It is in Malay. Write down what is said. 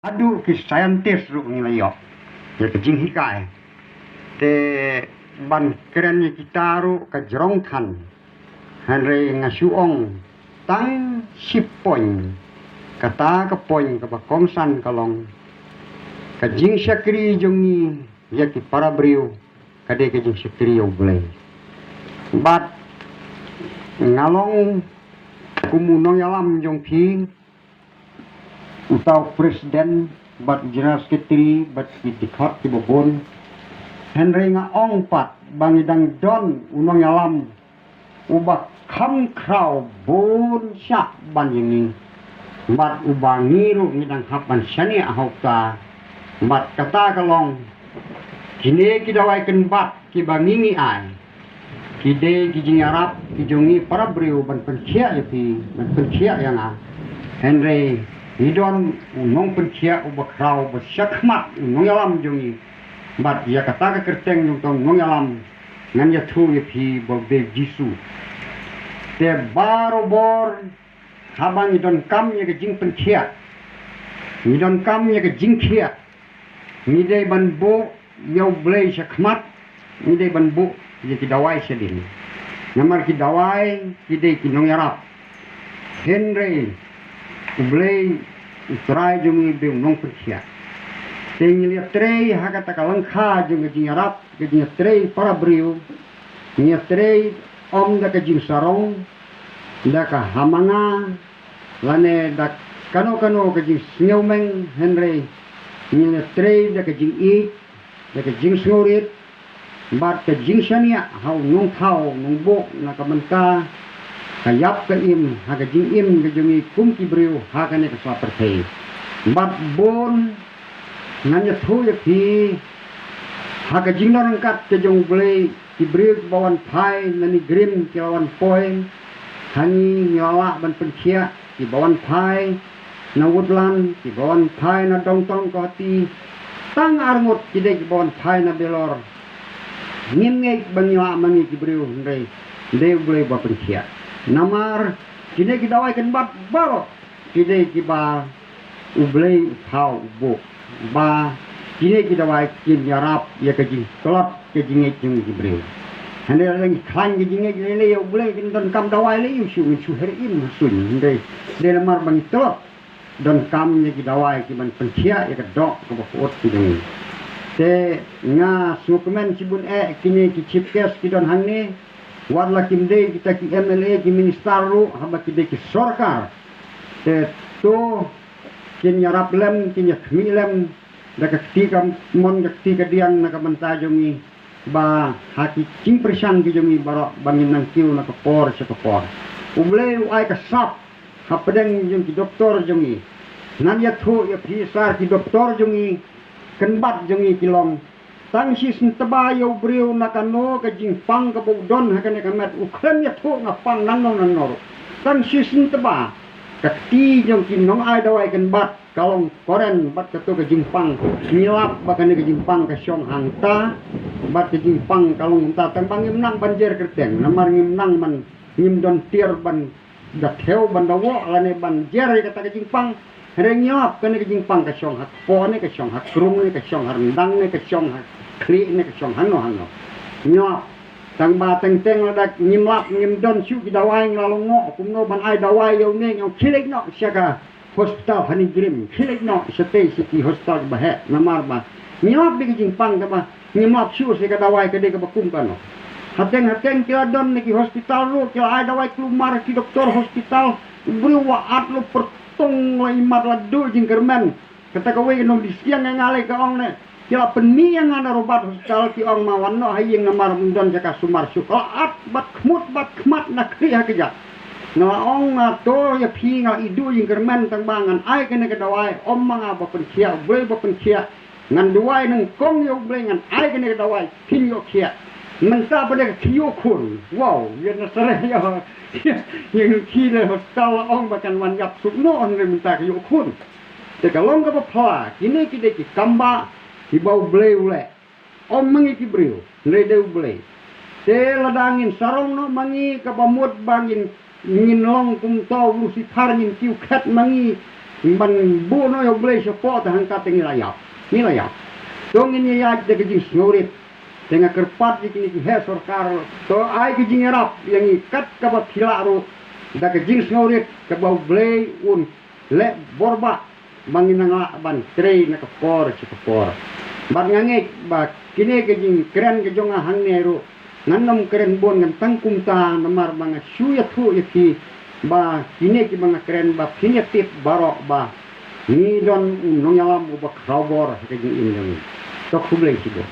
Adu ki scientist ru ngilayo ya kejing hikai te ban keren ni kita ru ka jerong than hanre ngasuong tang sipoin kata ka poin ka kongsan kalong kejing syakri jongi ya ki para brio kade kejing syakri yo boleh bat ngalong kumunong yalam jong pi utau presiden bat general secretary bat dikhat ki bobon Henry nga ong pat bangidang don unong yalam ubah kham kraw bon syak ban yini bat ubangi ru ngidang hapan syani ahokta bat kata kalong kini kidawai ken bat ki bangingi ai kide ki jingarap ki jongi para brio ban penkia yapi ban penkia yang Henry Hidon unong pencia ubah kraw bersyakmat unong yalam jongi bat ya kata ke kerteng yung tong unong yalam ngan ya tu ya pi bolbe jisu te barobor habang idon kam ya ke jing pencia idon kam ya ke jing kia ngidai ban bo yau blei syakmat ngidai ban bo ya kidawai sedin namar kidawai kidai kinong yarap Henry Ublay utrai jungi be nong persia tengi lihat trei hakata kalangkha jungi jingarap ke jingi trei para brio jingi trei om da ke jing sarong da ka hamanga lane da kano ke jing snyaumeng Henry jingi trei da ke jing I da ke jing sngorit bat ke jing syania hau nong thau nong bo na ka menta kayap ke im haga jing im ke jungi kum ki brio haga ne ke swapar thei bat bon nganya thu ya pi haga jing na rangkat ke jong blei ki brio bawan phai nani grim ke bawan poin hani nyawa ban penkia ki bawan phai na woodland ki bawan phai na dongtong ko ti tang arngot ki de ki bawan phai na belor ngim ngei bangya mangi ki brio ndai de blei ba penkia namar kini kita waikan bat baro kini kita ublei thau bo ba kini kita waikin yarap ya kejing kelap kejing jeng jibril hande lang khan kejing le ya ublei kin don kam dawai le yu shu herin sun de namar bang telop don kam ni kita wai ki ban pencia ya kedok ke bot kini te nga sukumen sibun kini ki chipkes ki don hangni warla kimde kita ki MLA ki minister ru haba kide ki sorkar te to kin yarap lem kin yakmi lem da ka kam mon ka ka diang na ka banta jongi ba haki cing persang ki jongi baro bangin nang kiu na ka por sa ka por umle ai ka sap hapadeng jong ki doktor jongi nan ya thu ya pisar ki doktor jongi kenbat jongi kilong tang si sentaba yo brio nakano ka jingpang ka bogdon hakane kamet ukran ya tho ngapang nang tang si sentaba ka ti jong kinong ai dawai kan bat kalong koren bat ka to ka jingpang nilap bakane ka jingpang ka syong hangta bat ka jingpang kalong ta tang nang banjer kerteng namar nang man ngim don tier ban da theu ban dawo lane banjer kata ka jingpang reng nyap kane ka jingpang ka syong hak po ne ka syong hak krung ne ka syong harndang ne ka syong hak kli ne ka syong hano nyap tang ba teng ladak nyimlap nyim don syu ki dawai ngalongo kumno ban ai dawai yo ne ngau khilik no syaka hospital hani grim khilik no sate city hospital bahe namar ba nyap bi jingpang ka ba nyimlap syu se ka dawai ka de ka bakum kano hateng kila don ne ki hospital ro kila ai dawai klumar ki doktor hospital bru wa at lo pertong la imat la do jingkermen kata ka we no di siang ngale ka ong ne kila peni yang ada robat hospital ki ong mawan no hayeng namar mundon jaka sumar syukaat bat khmat na kriya keja na ong to ya pi nga idu jingkermen tang bangan ai kene ka dawai om manga ba pencia ble ba pencia ngan duai nang kong yo ble ngan ai kene ka dawai pin yo kia menta pada kiyo kun wow ya na sare ya yang kile hospital ong bakan wan yap sukno on menta kiyo kun te kalong ka pa kini kide ki kamba ibau blei ule om mangi ki brio le de blei te ladangin sarong no mangi ka pamut bangin ngin long kum to lu si thar ngin kiu khat mangi ban buno yo blay support hang kating nilayap dong ini ya de gejing snorit dengan kerpat ini he sarkar to ai gejing erap yang ikat ka ba pilaru da gejing snorit ka ba blay un le borba manginanga ban trei na kapor cikapor ban ngangek ba kini gejing keren gejonga hang neru nanam keren bon ngan tangkum ta namar banga suya thu yaki ba kini ki banga keren ba pinya tip barok ba ni don nong yalam ba krabor gejing ini to kublai sibo